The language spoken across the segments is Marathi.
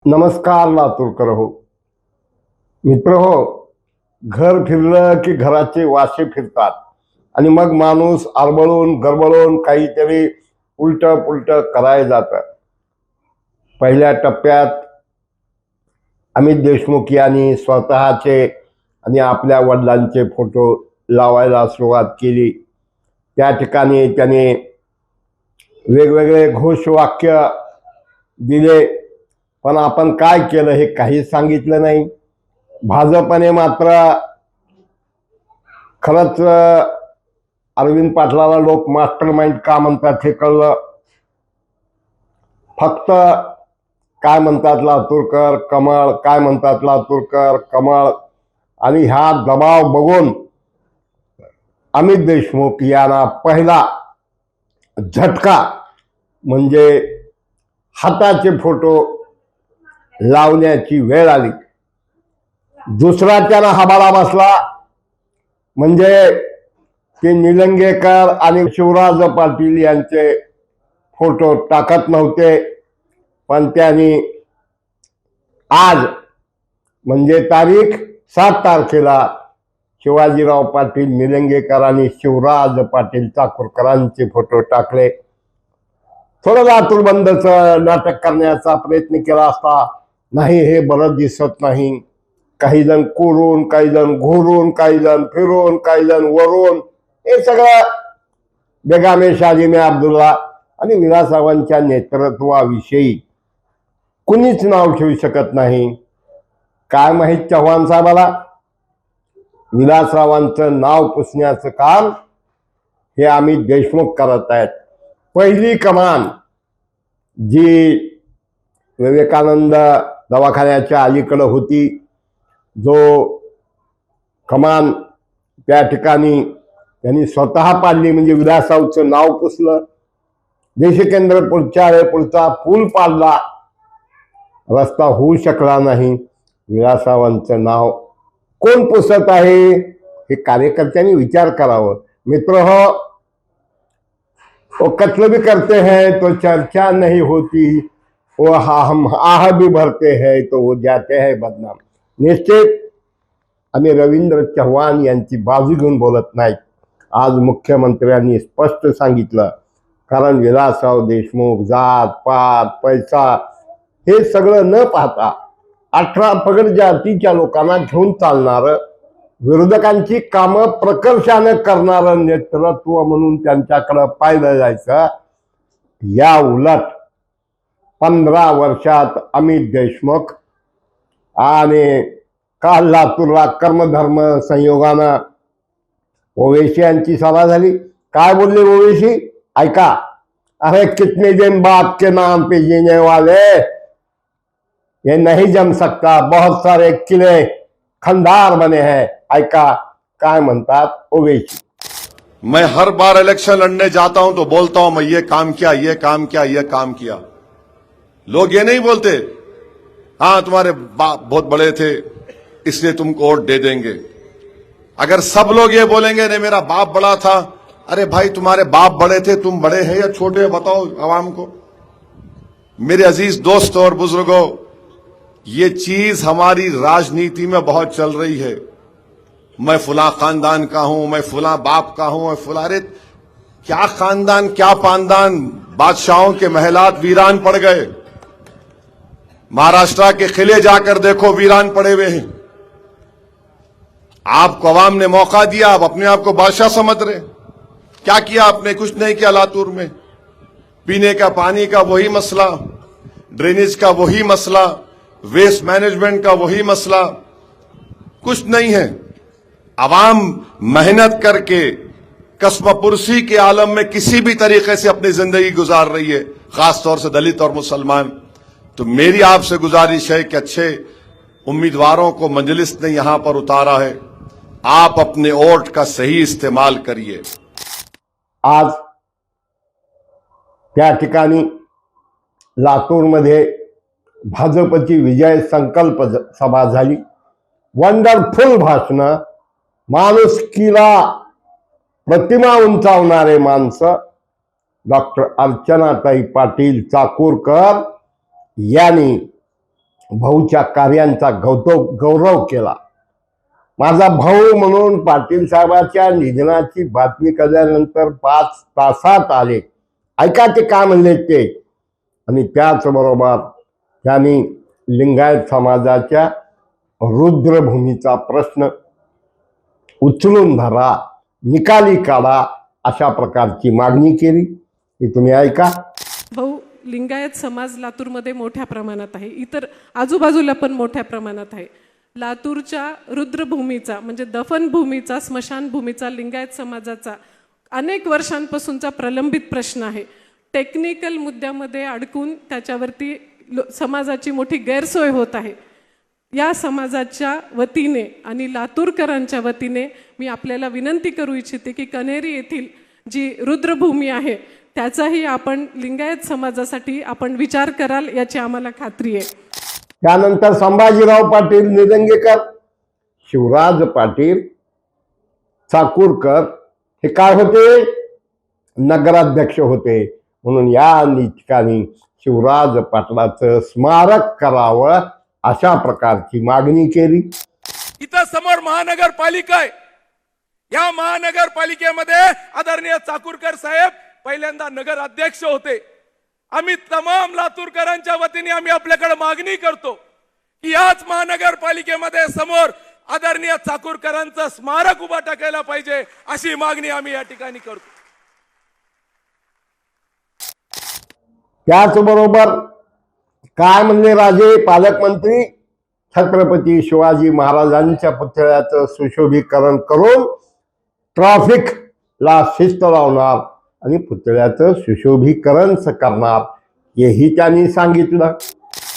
नमस्कार लातूरकर हो. मित्र हो, घर फिरलं की घराचे वासे फिरतात आणि मग माणूस आरबळून गरबळून काहीतरी उलट पुलट करायला जातं. पहिल्या टप्प्यात अमित देशमुख यांनी स्वतःचे आणि आपल्या वडिलांचे फोटो लावायला सुरुवात केली. त्या ठिकाणी त्याने वेगवेगळे घोषवाक्य दिले, पण आपण काय केलं हे काहीच सांगितलं नाही. भाजपने मात्र खरंच अरविंद पाटलाला लोक मास्टर माइंड का म्हणतात हे कळलं. फक्त काय म्हणतात लातूरकर कमळ, काय म्हणतात लातूरकर कमळ, आणि ह्या दबाव बघून अमित देशमुख यांना पहिला झटका म्हणजे हाताचे फोटो लावण्याची वेळ आली. दुसरा त्याला हबाला बसला म्हणजे ते निलंगेकर आणि शिवराज पाटील यांचे फोटो टाकत नव्हते, पण त्यांनी आज म्हणजे तारीख 7 तारखेला शिवाजीराव पाटील निलंगेकर आणि शिवराज पाटील चाकूरकरांचे फोटो टाकले. थोडं लातूर बंदचं नाटक करण्याचा प्रयत्न केला असता, नाही हे बरं दिसत नाही, काही जण कोरून, काही जण घोरून, काही जण फिरून, काही जण वरून, हे सगळं बेगामे शाजिमे अब्दुल्ला आणि विलासरावांच्या नेतृत्वाविषयी कुणीच नाव ठेवू शकत नाही. काय माहीत चव्हाण साहेबाला विलासरावांचं नाव पुसण्याचं काम हे अमित देशमुख करत आहेत. पहिली कमान जी विवेकानंद दवाखान्याच्या अलीकडे होती, जो कमान त्या ठिकाणी त्यांनी स्वतः पाडली, म्हणजे विलासरावचं नाव पुसलं. देशकेंद्र पुढचा पूल पाडला, रस्ता होऊ शकला नाही. विलासरावांचं नाव कोण पुसत आहे हे कार्यकर्त्यांनी विचार करावं. मित्र हो, वो कत्ल भी करते हैं तो चर्चा नहीं होती, वो हम आह भी भरते हैं तो वो जाते हैं बदनाम. निश्चित आम्ही रवींद्र चव्हाण यांची बाजू घेऊन बोलत नाहीत. आज मुख्यमंत्र्यांनी स्पष्ट सांगितलं, कारण विलासराव देशमुख जात पात पैसा हे सगळं न पाहता 18 पगड जातीच्या लोकांना घेऊन चालणारं, विरोधकांची कामं प्रकर्षाने करणारं नेतृत्व म्हणून त्यांच्याकडे पाहिलं जायचं. या उलट 15 वर्षात अमित देशमुख आणि काल लातूरला कर्मधर्म संयोगानं ओवेसी यांची सभा झाली. काय बोलले ओवेसी ऐका. अरे कितने दिन बाप के नाम पे जीने वाले, ये नहीं जम सकता, बहुत सारे किले खंडार बने हैं. ऐका काय म्हणतात ओवेसी. मैं हर बार इलेक्शन लड़ने जाता हूं तो बोलता हूं मैं ये काम किया, ये काम किया, ये काम किया. लोग ये नहीं बोलते हाँ तुम्हारे बाप बहुत बड़े थे इसलिए तुमको वोट दे देंगे. अगर सब लोग ये बोलेंगे नहीं मेरा बाप बड़ा था, अरे भाई तुम्हारे बाप बड़े थे, तुम बड़े हैं या छोटे, बताओ आवाम को. मेरे अजीज दोस्तों और बुजुर्गों, ये चीज हमारी राजनीति में बहुत चल रही है. मैं फुला खानदान का हूं, मैं फुला बाप का हूं, मैं फुला. अरे क्या खानदान क्या पानदान, बादशाहों के महलात वीरान पड़ गए. महाराष्ट्र के किले जाकर देखो वीरान पड़े हुए हैं. आपको अवाम ने मौका दिया, आप अपने आप को बादशाह समझ रहे. क्या किया आपने? कुछ नहीं किया. लातूर में पीने का पानी का वही मसला, ड्रेनेज का वही मसला, वेस्ट मैनेजमेंट का वही मसला, कुछ नहीं है. अवाम मेहनत करके कस्मपुरसी के आलम में किसी भी तरीके से अपनी जिंदगी गुजार रही है, खासतौर से दलित और मुसलमान. तो मेरी आपसे गुजारिश है कि अच्छे उम्मीदवारों को मजलिस ने यहां पर उतारा है, आप अपने वोट का सही इस्तेमाल करिए. आज त्या ठिकाणी लातूरमध्ये भाजपची विजय संकल्प सभा झाली. वंडरफुल भाषणं, माणुसकीला प्रतिमा उंचावणारे माणसं डॉक्टर अर्चनाताई पाटील चाकूरकर यांनी भाऊच्या कार्यांचा गौरव केला. माझा भाऊ म्हणून पाटील साहेबांच्या निधनाची बातमी कळल्यानंतर 5 तासात आले. ऐका ते काय म्हणले ते. आणि त्याचबरोबर त्यांनी लिंगायत समाजाच्या रुद्रभूमीचा प्रश्न उचलून धरा, निकाली काढा, अशा प्रकारची मागणी केली. ती तुम्ही ऐका. भाऊ, लिंगायत समाज लातूरमध्ये मोठ्या प्रमाणात आहे, इतर आजूबाजूला पण मोठ्या प्रमाणात आहे. लातूरच्या रुद्रभूमीचा म्हणजे दफनभूमीचा, स्मशानभूमीचा लिंगायत समाजाचा अनेक वर्षांपासूनचा प्रलंबित प्रश्न आहे. टेक्निकल मुद्द्यामध्ये अडकून त्याच्यावरती समाजाची मोठी गैरसोय होत आहे. या समाजाच्या वतीने आणि लातूरकरांच्या वतीने मी आपल्याला विनंती करू इच्छिते की कन्हेरी येथील जी रुद्रभूमी आहे त्याचाही आपण लिंगायत समाजासाठी आपण विचार कराल याची आम्हाला खात्री आहे. त्यानंतर संभाजीराव पाटील निलंगेकर, शिवराज पाटील चाकूरकर हे काय होते? नगराध्यक्ष होते. म्हणून या ठिकाणी शिवराज पाटलाचं स्मारक करावं अशा प्रकारची मागणी केली. इथं समोर महानगरपालिका आहे. या महानगरपालिकेमध्ये आदरणीय चाकूरकर साहेब पहिल्यांदा नगर अध्यक्ष होते. आम्ही तमाम लातूरकरांच्या वतीने आम्ही आपल्याकडे मागणी करतो की याच महानगरपालिकेमध्ये समोर आदरणीय चाकूरकरांचं स्मारक उभा टाकायला पाहिजे, अशी मागणी आम्ही या ठिकाणी करतो. त्याचबरोबर काय म्हणले राजे पालकमंत्री? छत्रपती शिवाजी महाराजांच्या पुतळ्याचं सुशोभीकरण करून ट्रॅफिकला शिस्त लावणार आणि पुतळ्याचं सुशोभीकरण करणार, हेही त्यांनी सांगितलं.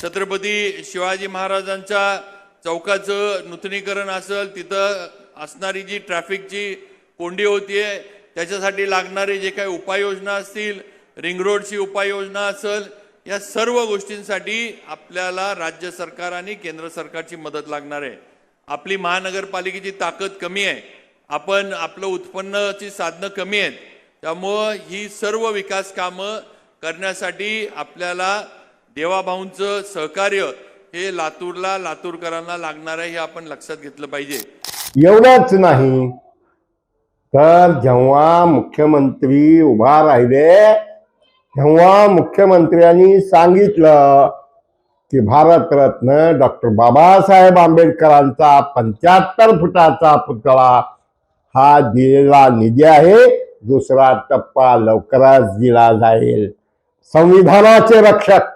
छत्रपती शिवाजी महाराजांच्या चौकाचं नूतनीकरण असेल, तिथं असणारी जी ट्रॅफिकची कोंडी होतीये त्याच्यासाठी लागणारे जे काही उपाययोजना असतील, रिंग रोडची उपाययोजना असेल, या सर्व गोष्टींसाठी आपल्याला राज्य सरकार आणि केंद्र सरकारची मदत लागणार आहे. आपली महानगरपालिकेची ताकद कमी आहे, आपण आपलं उत्पन्नाची साधनं कमी आहेत, त्यामुळं ही सर्व विकास कामं करण्यासाठी आपल्याला देवाभाऊंचं सहकार्य हे लातूरला, लातूरकरांना लागणार आहे, हे आपण लक्षात घेतलं पाहिजे. एवढंच नाही तर जेव्हा मुख्यमंत्री उभा राहिले तेव्हा मुख्यमंत्र्यांनी सांगितलं की भारतरत्न डॉक्टर बाबासाहेब आंबेडकरांचा 75 फुटाचा पुतळा हा दिलेला निधी आहे, दुसरा टप्पा लवकरच दिला जाईल. संविधानाचे रक्षक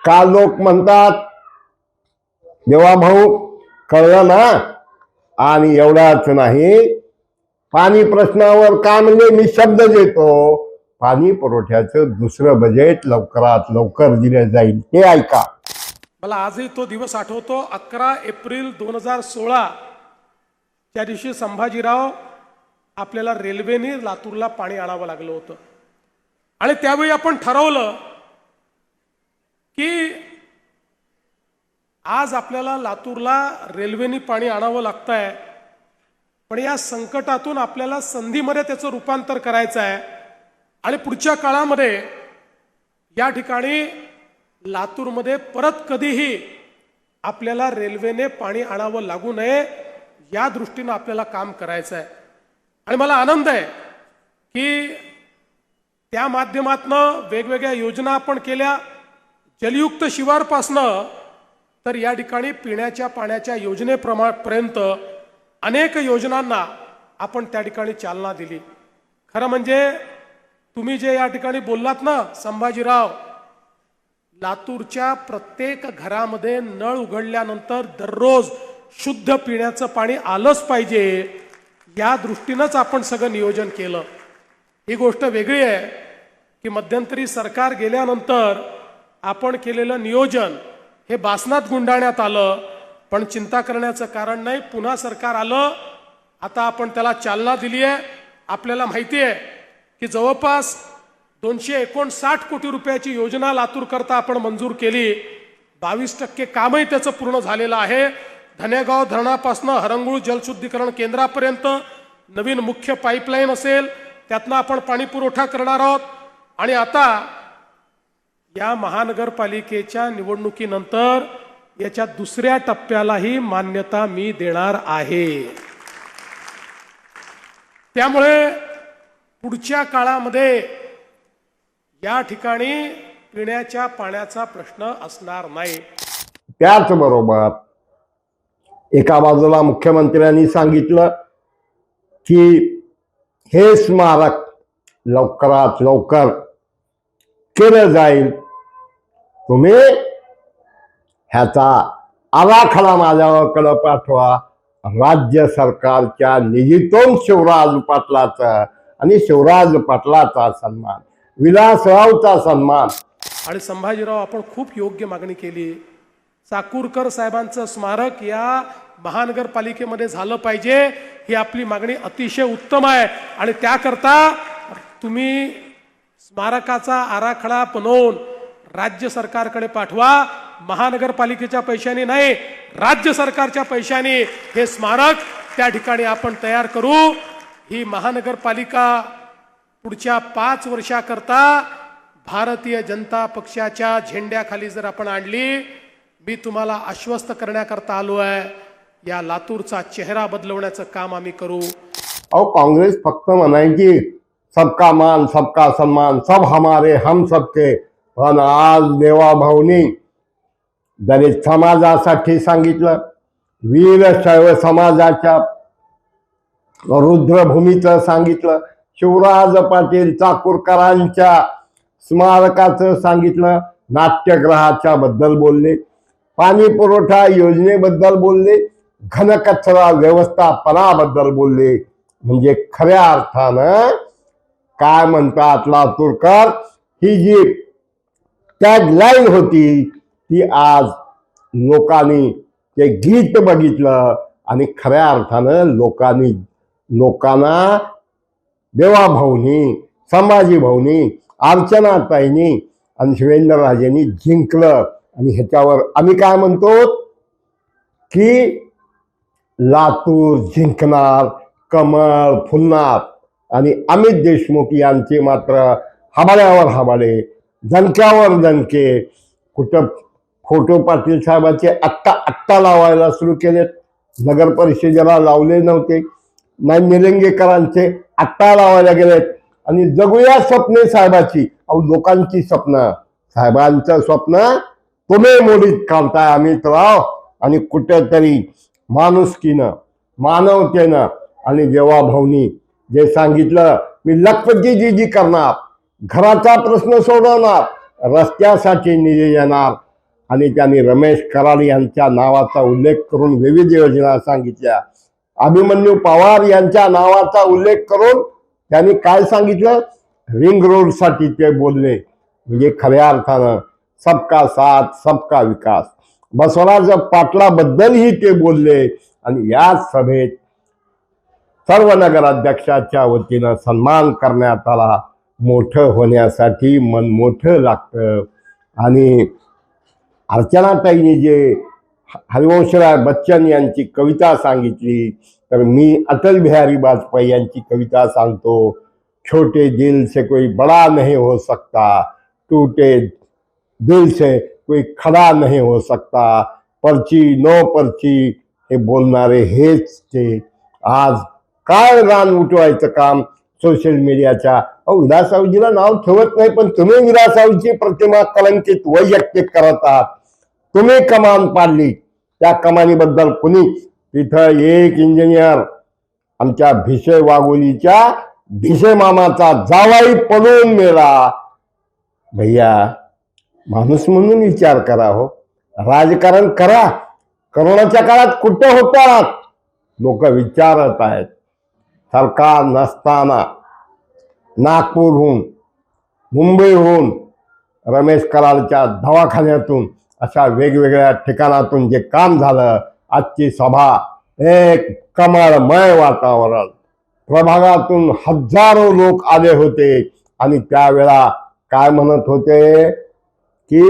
का लोक म्हणतात देवाभाऊ, कळलं ना? आणि एवढाच नाही, पाणी प्रश्नावर काय म्हणजे मी शब्द देतो, पाणी पुरवठ्याचं दुसरं बजेट लवकरात लवकर दिलं जाईल, ते ऐका. मला आजही तो दिवस आठवतो. 11 एप्रिल 2016 त्या दिवशी संभाजीराव आपल्याला रेल्वेने लातूरला पाणी आणावं लागलं होतं. आणि त्यावेळी आपण ठरवलं की आज आपल्याला लातूरला रेल्वेने पाणी आणावं लागतंय, पण या संकटातून आपल्याला संधीमध्ये त्याचं रूपांतर करायचं आहे. आणि पुढच्या काळामध्ये या ठिकाणी लातूरमध्ये परत कधीही आपल्याला रेल्वेने पाणी आणावं लागू नये या दृष्टीनं आपल्याला काम करायचं आहे. आणि मला आनंद आहे की त्या माध्यमातनं वेगवेगळ्या योजना आपण केल्या, जलयुक्त शिवारपासनं तर या ठिकाणी पिण्याच्या पाण्याच्या योजनेपर्यंत अनेक योजनांना आपण त्या ठिकाणी चालना दिली. खरं म्हणजे तुम्ही जे या ठिकाणी बोललात ना संभाजीराव, लातूरच्या प्रत्येक घरामध्ये नळ उघडल्यानंतर दररोज शुद्ध पिण्याचं पाणी आलंच पाहिजे, या दृष्टीनंच आपण सगळं नियोजन केलं. ही गोष्ट वेगळी आहे की मध्यंतरी सरकार गेल्यानंतर आपण केलेलं नियोजन हे बासनात गुंडाळण्यात आलं, पण चिंता करण्याचं कारण नाही. पुन्हा सरकार आलं, आता आपण त्याला चालना दिली आहे. आपल्याला माहिती आहे की जवळपास 259 कोटी रुपयाची योजना लातूर करता आपण मंजूर केली. 22% कामही त्याचं पूर्ण झालेलं आहे. धनेगाव धरणापासून हरंगुळ जलशुद्धीकरण केंद्रापर्यंत नवीन मुख्य पाईपलाईन असेल, त्यातनं आपण पाणी पुरवठा करणार आहोत. आणि आता या महानगरपालिकेच्या निवडणुकीनंतर याच्या दुसऱ्या टप्प्यालाही मान्यता मी देणार आहे. त्यामुळे पुढच्या काळामध्ये या ठिकाणी पिण्याच्या पाण्याचा प्रश्न असणार नाही. त्याचबरोबर एका बाजूला मुख्यमंत्र्यांनी सांगितलं की हे स्मारक लवकरात लवकर केलं जाईल. तुम्ही ह्याचा आराखडा माझ्याकडे पाठवा. राज्य सरकारच्या निधीतून शिवराज पाटलाचा आणि शिवराज पाटलाचा सन्मान, विलासरावचा सन्मान. आणि संभाजीराव, आपण खूप योग्य मागणी केली. चाकूरकर साहेबांचं स्मारक या महानगरपालिकेमध्ये झालं पाहिजे, ही आपली मागणी अतिशय उत्तम आहे. आणि त्याकरता तुम्ही स्मारकाचा आराखडा बनवून राज्य सरकारकडे पाठवा. महानगरपालिकेच्या पैशाने नाही, राज्य सरकारच्या पैशाने हे स्मारक त्या ठिकाणी आपण तयार करू. ही महानगरपालिका पुढच्या 5 वर्षाकरता भारतीय जनता पक्षाच्या झेंड्याखाली जर आपण आणली, मी तुम्हाला आश्वस्त करण्याकरता आलो आहे, या लातूरचा चेहरा बदलवण्याचं काम आम्ही करू. अहो, काँग्रेस फक्त म्हणायची सबका मान सबका सन्मान, सब हमारे हम सबके. पण आज देवाभाऊनी दलित समाजासाठी सांगितलं, वीरशैव समाजाच्या रुद्रभूमीचं सांगितलं, शिवराज पाटील चाकूरकरांच्या स्मारकाचं सांगितलं, नाट्यगृहाच्या बद्दल बोलले, पाणी पुरवठा योजनेबद्दल बोलले, घनकचरा व्यवस्थापनाबद्दल बोलले. म्हणजे खऱ्या अर्थानं काय म्हणतात लातूरकर, ही जी टॅगलाईन होती ती आज लोकांनी ते गीत बघितलं आणि खऱ्या अर्थानं लोकांना देवाभाऊनी, संभाजी भाऊनी, अर्चनाताईंनी आणि शिवेंद्रराजेंनी जिंकलं. आणि ह्याच्यावर आम्ही काय म्हणतो की लातूर जिंकणार, कमळ फुलणार. आणि अमित देशमुख यांचे मात्र हबाळ्यावर हबाळे, दणक्यावर दणके. कुठं फोटो पाटील साहेबांचे आत्ता लावायला सुरू केलेत, नगर परिषदेला लावले नव्हते. नाही, निलंगेकरांचे आत्ता लावायला गेलेत. आणि जगूया स्वप्ने साहेबाची. अहो, लोकांची स्वप्न, साहेबांचं स्वप्न तुम्ही मोडीत काढताय अमितराव. आणि कुठेतरी माणुसकीनं, मानवतेनं आणि देवाभाऊनी जे सांगितलं, मी लखपती जी करणार, घराचा प्रश्न सोडवणार, रस्त्यासाठी निधी येणार. आणि त्यांनी रमेश कराड यांच्या नावाचा उल्लेख करून विविध योजना सांगितल्या. अभिमन्यू पवार यांच्या नावाचा उल्लेख करून त्यांनी काय सांगितलं, रिंग रोडसाठी ते बोलले. म्हणजे खऱ्या अर्थानं सबका साथ सबका विकास. बसवराज पाटलाबद्दलही ते बोलले. आणि या सभेत सर्व नगराध्यक्षाच्या वतीनं सन्मान करण्यात आला. मोठं होण्यासाठी मन मोठं लागतं. आणि अर्चनाताईंनी जे हरिवंशराय बच्चन यांची कविता सांगितली, तर मी अटल बिहारी वाजपेयी यांची कविता सांगतो. छोटे दिल से कोई बड़ा नहीं हो सकता, टूटे दिल से कोई खड़ा नहीं हो सकता. पर्ची नो पर्ची हे बोलणारे हेच ते. आज काय रान उठवायचं काम सोशल मीडियाच्या. अहो, विलासरावजीला नाव ठेवत नाही, पण तुम्ही विलासरावची प्रतिमा कलंकित वैयक्तिक करत आहात. तुम्ही कमान पाडली, त्या कमानीबद्दल कुणी, तिथं एक इंजिनियर आमच्या भिसे वाघोलीच्या भिसे मामाचा जावाई पडून मेला. भैया, माणूस म्हणून विचार करा हो, राजकारण करा. करोनाच्या काळात कुठं होतात लोक विचारत आहेत. सरकार नसताना नागपूरहून, मुंबईहून, रमेश कराडच्या दवाखान्यातून, अशा वेगवेगळ्या ठिकाणातून जे काम झालं, आजची सभा एक कमळमय वातावरण. प्रभागातून हजारो लोक आले होते आणि त्यावेळा काय म्हणत होते की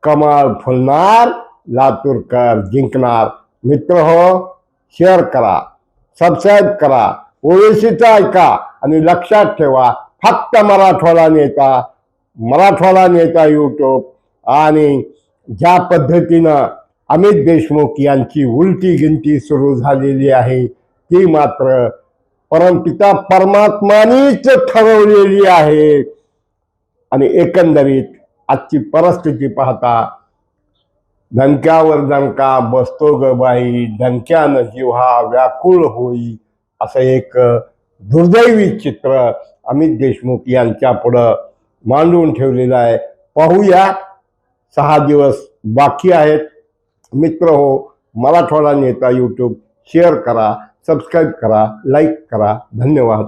कमळ फुलणार, लातूरकर जिंकणार. मित्र हो, शेअर करा, सबस्क्राईब करा, ओवेसीचं ऐका आणि लक्षात ठेवा, फक्त मराठवाडा नेता मराठवाडा नेता यूट्यूब आणि ज्या पद्धतीनं अमित देशमुख यांची उलटी गिनती सुरू झालेली आहे ती मात्र परमपिता परमात्मानीच ठरवलेली आहे. आणि एकंदरीत आजची परिस्थिती पाहता धनक्यावर धनका बसतो ग बाई, धनक्यानं जीव हा व्याकुळ होई, असं एक दुर्दैवी चित्र अमित देशमुख यांच्या पुढं मांडून ठेवलेलं आहे. पाहूया, 6 दिवस बाकी आहेत. मित्र हो, मराठवाडा नेता यूट्यूब शेअर करा, सबस्क्राईब करा, लाईक करा. धन्यवाद.